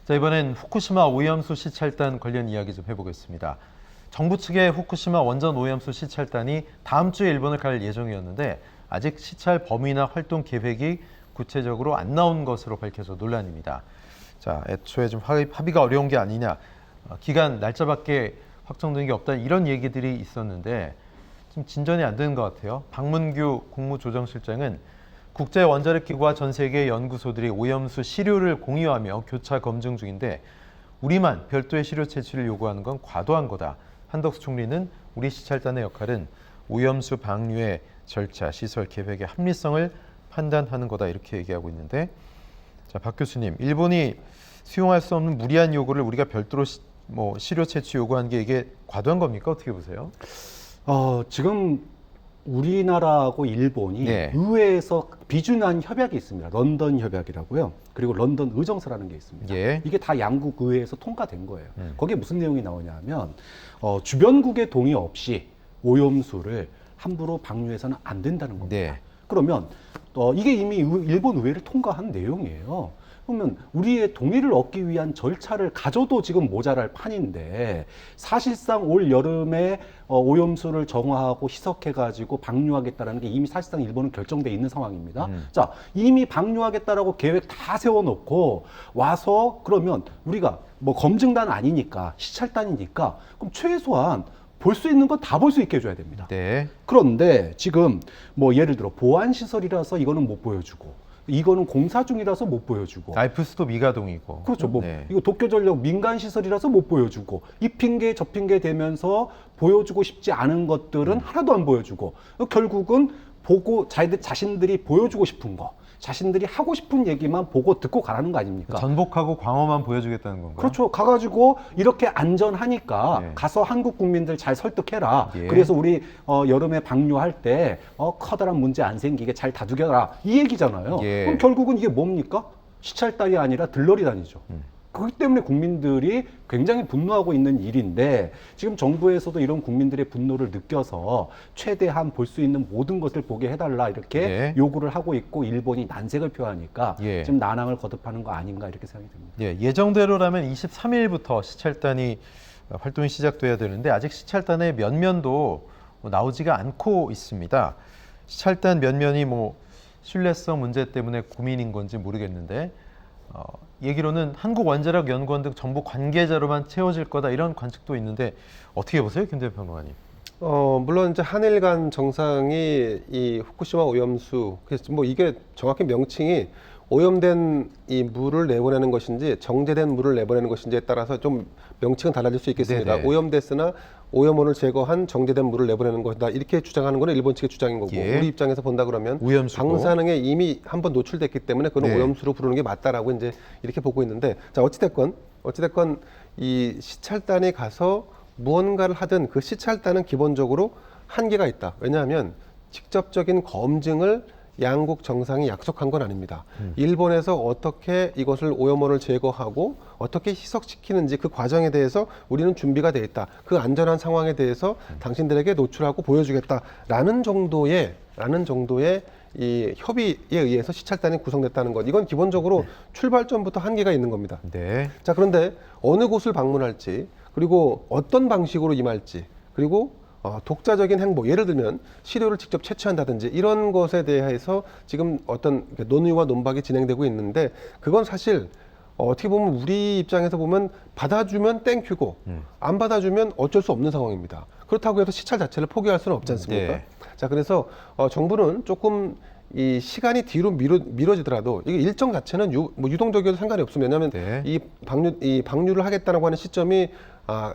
자, 이번엔 후쿠시마 오염수 시찰단 관련 이야기 좀 해보겠습니다. 정부 측의 후쿠시마 원전 오염수 시찰단이 다음 주에 일본을 갈 예정이었는데 아직 시찰 범위나 활동 계획이 구체적으로 안 나온 것으로 밝혀져 논란입니다. 자, 애초에 좀 합의가 어려운 게 아니냐, 기간 날짜밖에 확정된 게 없다, 이런 얘기들이 있었는데 좀 진전이 안 되는 것 같아요. 박문규 국무조정실장은 국제원자력기구와 전 세계 연구소들이 오염수 시료를 공유하며 교차 검증 중인데 우리만 별도의 시료 채취를 요구하는 건 과도한 거다. 한덕수 총리는 우리 시찰단의 역할은 오염수 방류의 절차, 시설 계획의 합리성을 판단하는 거다, 이렇게 얘기하고 있는데, 자, 박 교수님, 일본이 수용할 수 없는 무리한 요구를 우리가 별도로 시료 채취 요구한 게 이게 과도한 겁니까? 어떻게 보세요? 지금 우리나라하고 일본이 네. 의회에서 비준한 협약이 있습니다. 런던 협약이라고요. 그리고 런던 의정서라는 게 있습니다. 예. 이게 다 양국 의회에서 통과된 거예요. 거기에 무슨 내용이 나오냐 하면 주변국의 동의 없이 오염수를 함부로 방류해서는 안 된다는 겁니다. 네. 그러면 이게 이미 일본 의회를 통과한 내용이에요. 그러면 우리의 동의를 얻기 위한 절차를 가져도 지금 모자랄 판인데, 사실상 올 여름에 오염수를 정화하고 희석해가지고 방류하겠다라는 게 이미 사실상 일본은 결정돼 있는 상황입니다. 자, 이미 방류하겠다라고 계획 다 세워놓고 와서 그러면 우리가 뭐 검증단 아니니까, 시찰단이니까, 그럼 최소한 볼 수 있는 건 다 볼 수 있게 해줘야 됩니다. 네. 그런데 지금 뭐 예를 들어 보안시설이라서 이거는 못 보여주고, 이거는 공사 중이라서 못 보여주고, 알프스도 미가동이고. 그렇죠. 뭐 네. 이거 도쿄전력 민간 시설이라서 못 보여주고, 이 핑계 저 핑계 대면서 보여주고 싶지 않은 것들은 하나도 안 보여주고, 결국은 보고 자신들이 보여주고 싶은 거, 자신들이 하고 싶은 얘기만 보고 듣고 가라는 거 아닙니까? 전복하고 광어만 보여주겠다는 건가요? 그렇죠. 가가지고 이렇게 안전하니까 네. 가서 한국 국민들 잘 설득해라. 예. 그래서 우리 여름에 방류할 때 커다란 문제 안 생기게 잘 다독여라, 이 얘기잖아요. 예. 그럼 결국은 이게 뭡니까? 시찰단이 아니라 들러리단이죠. 그렇기 때문에 국민들이 굉장히 분노하고 있는 일인데, 지금 정부에서도 이런 국민들의 분노를 느껴서 최대한 볼 수 있는 모든 것을 보게 해달라, 이렇게 네. 요구를 하고 있고, 일본이 난색을 표하니까 예. 지금 난항을 거듭하는 거 아닌가, 이렇게 생각이 듭니다. 예, 예정대로라면 23일부터 시찰단이 활동이 시작돼야 되는데 아직 시찰단의 면면도 나오지가 않고 있습니다. 시찰단 면면이 뭐 신뢰성 문제 때문에 고민인 건지 모르겠는데, 얘기로는 한국원자력연구원 등 정부 관계자로만 채워질 거다, 이런 관측도 있는데 어떻게 보세요, 김대현 평론가님? 물론 이제 한일 간 정상이 이 후쿠시마 오염수, 그래서 뭐 이게 정확히 명칭이 오염된 이 물을 내보내는 것인지 정제된 물을 내보내는 것인지에 따라서 좀 명칭은 달라질 수 있겠습니다. 네네. 오염됐으나 오염원을 제거한 정제된 물을 내보내는 것이다, 이렇게 주장하는 거는 일본 측의 주장인 거고, 예. 우리 입장에서 본다 그러면 오염수고. 방사능에 이미 한번 노출됐기 때문에 그건 네. 오염수로 부르는 게 맞다라고 이제 이렇게 보고 있는데, 자, 어찌됐건 이 시찰단이 가서 무언가를 하든 그 시찰단은 기본적으로 한계가 있다. 왜냐하면 직접적인 검증을 양국 정상이 약속한 건 아닙니다. 일본에서 어떻게 이것을 오염원을 제거하고 어떻게 희석시키는지 그 과정에 대해서 우리는 준비가 돼 있다. 그 안전한 상황에 대해서 당신들에게 노출하고 보여주겠다라는 정도의 이 협의에 의해서 시찰단이 구성됐다는 것. 이건 기본적으로 출발점부터 한계가 있는 겁니다. 네. 자, 그런데 어느 곳을 방문할지, 그리고 어떤 방식으로 임할지, 그리고 독자적인 행보, 예를 들면 시료를 직접 채취한다든지 이런 것에 대해서 지금 어떤 논의와 논박이 진행되고 있는데, 그건 사실 어떻게 보면 우리 입장에서 보면 받아주면 땡큐고 안 받아주면 어쩔 수 없는 상황입니다. 그렇다고 해서 시찰 자체를 포기할 수는 없지 않습니까? 네. 자, 그래서 정부는 조금 이 시간이 뒤로 미뤄지더라도 이게 일정 자체는 유동적이어도 상관이 없습니다. 왜냐하면 네. 이 방류를 하겠다라고 하는 시점이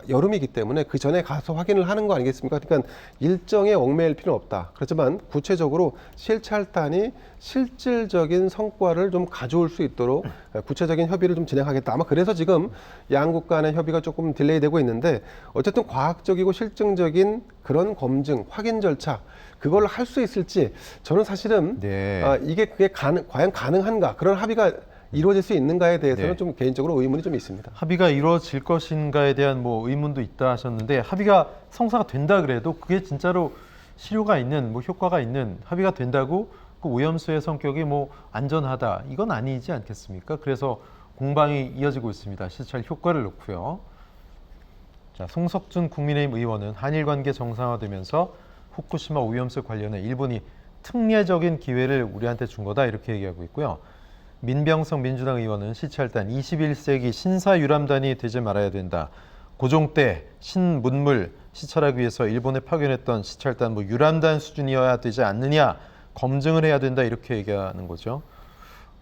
여름이기 때문에 그 전에 가서 확인을 하는 거 아니겠습니까? 그러니까 일정에 얽매일 필요는 없다. 그렇지만 구체적으로 시찰단이 실질적인 성과를 좀 가져올 수 있도록 구체적인 협의를 좀 진행하겠다. 아마 그래서 지금 양국 간의 협의가 조금 딜레이되고 있는데, 어쨌든 과학적이고 실증적인 그런 검증, 확인 절차, 그걸 할 수 있을지 저는 사실은 네. 그게 과연 가능한가, 그런 합의가 이루어질 수 있는가에 대해서는 네. 좀 개인적으로 의문이 좀 있습니다. 합의가 이루어질 것인가에 대한 뭐 의문도 있다 하셨는데, 합의가 성사가 된다 그래도 그게 진짜로 실효가 있는, 뭐 효과가 있는 합의가 된다고 그 오염수의 성격이 뭐 안전하다, 이건 아니지 않겠습니까? 그래서 공방이 이어지고 있습니다. 시찰 효과를 놓고요. 자, 송석준 국민의힘 의원은 한일 관계 정상화되면서 후쿠시마 오염수 관련해 일본이 특례적인 기회를 우리한테 준 거다 이렇게 얘기하고 있고요. 민병성 민주당 의원은 시찰단 21세기 신사유람단이 되지 말아야 된다. 고종 때 신문물 시찰하기 위해서 일본에 파견했던 시찰단 유람단 수준이어야 되지 않느냐 검증을 해야 된다 이렇게 얘기하는 거죠.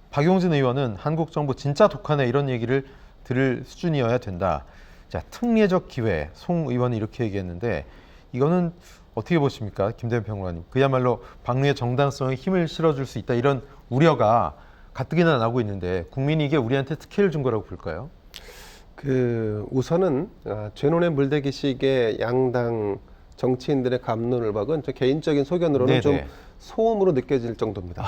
박용진 의원은 한국 정부 진짜 독하네 이런 얘기를 들을 수준이어야 된다. 자, 특례적 기회 송 의원이 이렇게 얘기했는데 이거는 어떻게 보십니까? 김대현 평론가님. 그야말로 방류의 정당성에 힘을 실어줄 수 있다 이런 우려가 가뜩이나 나고 있는데 국민이 이게 우리한테 특혜를 준 거라고 볼까요? 우선은 죄논의 물대기식의 양당 정치인들의 갑론을박은 저 개인적인 소견으로는 네네. 좀 소음으로 느껴질 정도입니다.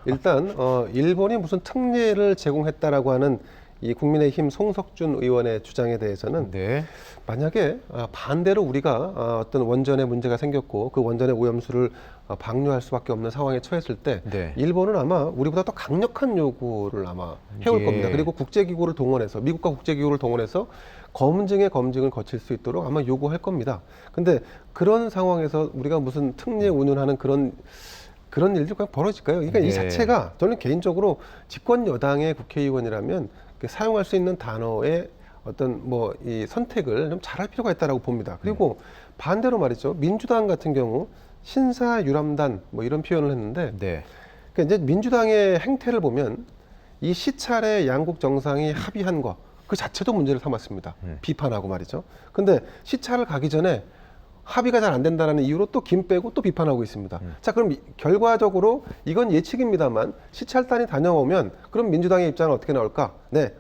일단 일본이 무슨 특례를 제공했다라고 하는 이 국민의힘 송석준 의원의 주장에 대해서는 네. 만약에 반대로 우리가 어떤 원전에 문제가 생겼고 그 원전의 오염수를 방류할 수밖에 없는 상황에 처했을 때 네. 일본은 아마 우리보다 더 강력한 요구를 아마 해올 예. 겁니다. 그리고 국제기구를 동원해서 미국과 국제기구를 동원해서 검증을 거칠 수 있도록 아마 요구할 겁니다. 근데 그런 상황에서 우리가 무슨 특례 운운하는 그런 일들이 그냥 벌어질까요? 그러니까 네. 이 자체가 저는 개인적으로 집권 여당의 국회의원이라면 사용할 수 있는 단어의 어떤 이 선택을 좀 잘할 필요가 있다라고 봅니다. 그리고 반대로 말이죠. 민주당 같은 경우 신사유람단 이런 표현을 했는데 네. 그러니까 이제 민주당의 행태를 보면 이 시찰에 양국 정상이 합의한 거 그 자체도 문제를 삼았습니다. 비판하고 말이죠. 근데 시찰을 가기 전에 합의가 잘 안 된다는 이유로 또 김 빼고 또 비판하고 있습니다. 자, 그럼 결과적으로 이건 예측입니다만 시찰단이 다녀오면 그럼 민주당의 입장은 어떻게 나올까? 네,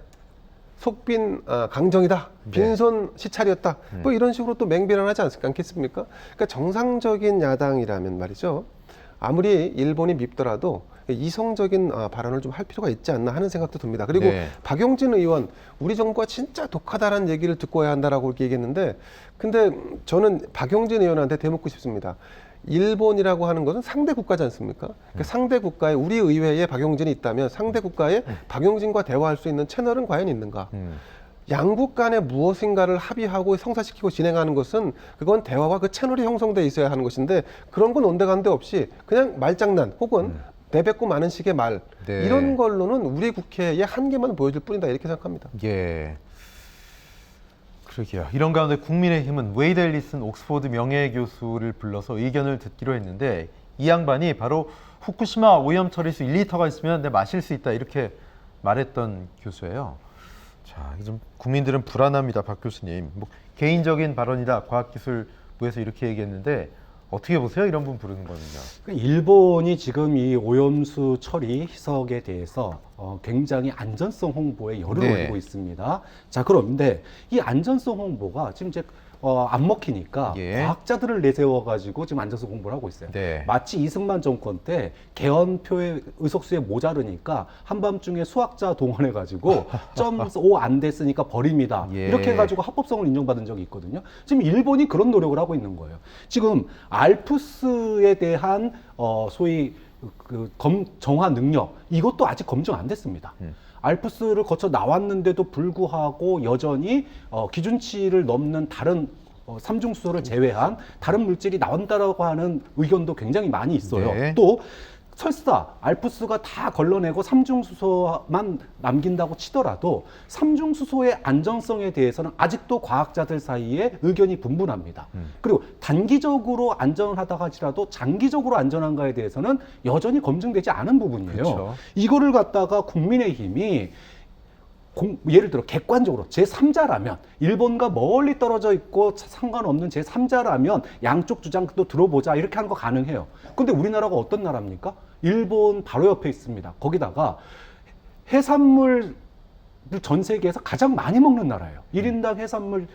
속빈 강정이다. 빈손 시찰이었다. 이런 식으로 또 맹비난하지 않겠습니까? 그러니까 정상적인 야당이라면 말이죠. 아무리 일본이 밉더라도 이성적인 발언을 좀 할 필요가 있지 않나 하는 생각도 듭니다. 그리고 네. 박용진 의원, 우리 정부가 진짜 독하다는 얘기를 듣고 와야 한다라고 이렇게 얘기했는데, 근데 저는 박용진 의원한테 대묻고 싶습니다. 일본이라고 하는 것은 상대 국가지 않습니까? 그러니까 상대 국가에 우리 의회에 박용진이 있다면 상대 국가에 박용진과 대화할 수 있는 채널은 과연 있는가? 양국 간에 무엇인가를 합의하고 성사시키고 진행하는 것은 그건 대화와 그 채널이 형성돼 있어야 하는 것인데 그런 건 온데간데 없이 그냥 말장난 혹은 내뱉고 마는 식의 말 네. 이런 걸로는 우리 국회의 한계만 보여줄 뿐이다 이렇게 생각합니다. 예. 그러게요. 이런 가운데 국민의힘은 웨이드 앨리슨 옥스퍼드 명예교수를 불러서 의견을 듣기로 했는데 이 양반이 바로 후쿠시마 오염 처리수 1리터가 있으면 내 마실 수 있다 이렇게 말했던 교수예요. 자, 좀 국민들은 불안합니다, 박 교수님. 개인적인 발언이다, 과학기술부에서 이렇게 얘기했는데 어떻게 보세요? 이런 분 부르는 거는요. 일본이 지금 이 오염수 처리 희석에 대해서 굉장히 안전성 홍보에 열을 네. 올리고 있습니다. 자, 그런데 이 안전성 홍보가 지금 이제 안 먹히니까 예. 과학자들을 내세워가지고 지금 안전성 홍보를 하고 있어요. 네. 마치 이승만 정권 때 개헌표의 의석수에 모자르니까 한밤중에 수학자 동원해가지고 점 5 안 됐으니까 버립니다. 예. 이렇게 해가지고 합법성을 인정받은 적이 있거든요. 지금 일본이 그런 노력을 하고 있는 거예요. 지금 알프스에 대한 소위 정화 능력 이것도 아직 검증 안 됐습니다. 알프스를 거쳐 나왔는데도 불구하고 여전히 기준치를 넘는 다른 삼중수소를 제외한 다른 물질이 나온다라고 하는 의견도 굉장히 많이 있어요. 네. 또 설사 알프스가 다 걸러내고 삼중수소만 남긴다고 치더라도 삼중수소의 안전성에 대해서는 아직도 과학자들 사이에 의견이 분분합니다. 그리고 단기적으로 안전하다고 하더라도 장기적으로 안전한가에 대해서는 여전히 검증되지 않은 부분이에요. 그렇죠. 이거를 갖다가 국민의힘이 예를 들어 객관적으로 제3자라면 일본과 멀리 떨어져 있고 상관없는 제3자라면 양쪽 주장도 들어보자 이렇게 하는 거 가능해요. 근데 우리나라가 어떤 나라입니까? 일본 바로 옆에 있습니다. 거기다가 해산물 전 세계에서 가장 많이 먹는 나라예요. 1인당 해산물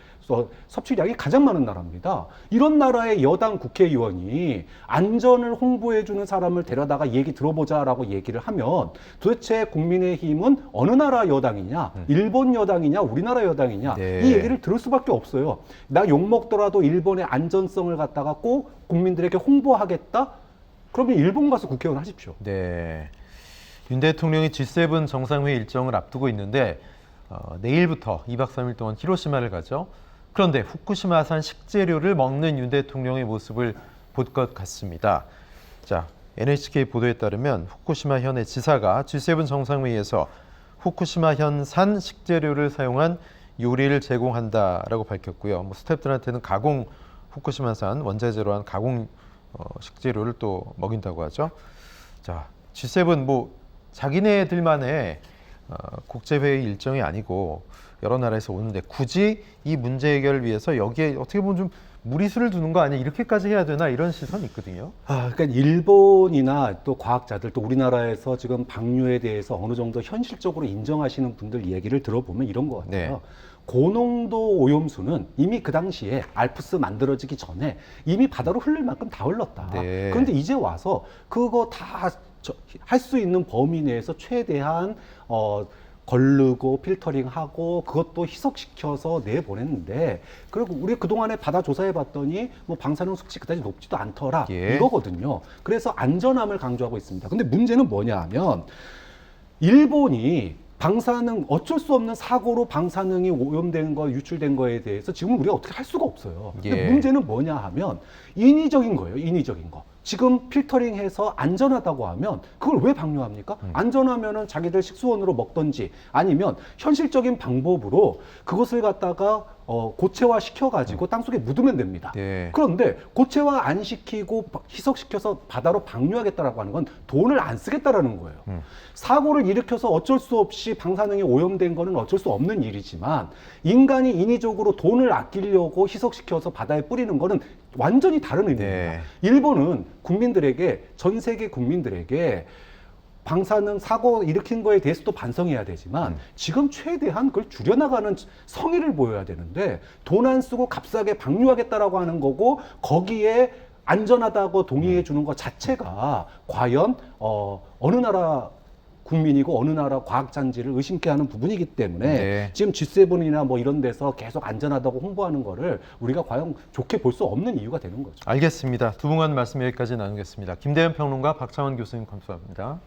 섭취량이 가장 많은 나라입니다. 이런 나라의 여당 국회의원이 안전을 홍보해주는 사람을 데려다가 얘기 들어보자라고 얘기를 하면 도대체 국민의힘은 어느 나라 여당이냐, 일본 여당이냐, 우리나라 여당이냐 네. 이 얘기를 들을 수밖에 없어요. 나 욕먹더라도 일본의 안전성을 갖다가 꼭 국민들에게 홍보하겠다? 그러면 일본 가서 국회의원 하십시오. 네. 윤 대통령이 G7 정상회의 일정을 앞두고 있는데 내일부터 2박 3일 동안 히로시마를 가죠. 그런데 후쿠시마산 식재료를 먹는 윤 대통령의 모습을 볼 것 같습니다. 자, NHK 보도에 따르면 후쿠시마 현의 지사가 G7 정상회의에서 후쿠시마 현산 식재료를 사용한 요리를 제공한다라고 밝혔고요. 뭐 스태프들한테는 가공 후쿠시마산 원자재로 한 가공 식재료를 또 먹인다고 하죠. 자, G7 뭐 자기네들만의 국제회의 일정이 아니고 여러 나라에서 오는데 굳이 이 문제 해결을 위해서 여기에 어떻게 보면 좀 무리수를 두는 거 아니야? 이렇게까지 해야 되나? 이런 시선이 있거든요. 그러니까 일본이나 또 과학자들 또 우리나라에서 지금 방류에 대해서 어느 정도 현실적으로 인정하시는 분들 얘기를 들어보면 이런 것 같아요. 네. 고농도 오염수는 이미 그 당시에 알프스 만들어지기 전에 이미 바다로 흘릴 만큼 다 흘렀다. 네. 그런데 이제 와서 그거 다 할 수 있는 범위 내에서 최대한 걸르고 필터링하고 그것도 희석시켜서 내보냈는데, 그리고 우리 그동안에 바다 조사해 봤더니 뭐 방사능 수치 그다지 높지도 않더라, 예. 이거거든요. 그래서 안전함을 강조하고 있습니다. 근데 문제는 뭐냐 하면 일본이 방사능, 어쩔 수 없는 사고로 방사능이 오염된 거, 유출된 거에 대해서 지금 우리가 어떻게 할 수가 없어요. 근데 예. 문제는 뭐냐 하면 인위적인 거예요. 인위적인 거. 지금 필터링해서 안전하다고 하면 그걸 왜 방류합니까? 안전하면은 자기들 식수원으로 먹던지 아니면 현실적인 방법으로 그것을 갖다가 고체화 시켜가지고 땅속에 묻으면 됩니다. 네. 그런데 고체화 안 시키고 희석시켜서 바다로 방류하겠다라고 하는 건 돈을 안 쓰겠다라는 거예요. 사고를 일으켜서 어쩔 수 없이 방사능이 오염된 거는 어쩔 수 없는 일이지만 인간이 인위적으로 돈을 아끼려고 희석시켜서 바다에 뿌리는 거는 완전히 다른 의미입니다. 네. 일본은 국민들에게, 전 세계 국민들에게 방사능 사고 일으킨 거에 대해서도 반성해야 되지만 지금 최대한 그걸 줄여나가는 성의를 보여야 되는데 돈 안 쓰고 값싸게 방류하겠다라고 하는 거고 거기에 안전하다고 동의해 주는 것 자체가 과연 어느 나라 국민이고 어느 나라 과학자인지를 의심케 하는 부분이기 때문에 네. 지금 G7이나 뭐 이런 데서 계속 안전하다고 홍보하는 거를 우리가 과연 좋게 볼 수 없는 이유가 되는 거죠. 알겠습니다. 두 분간 말씀 여기까지 나누겠습니다. 김대현 평론가, 박창원 교수님 감사합니다.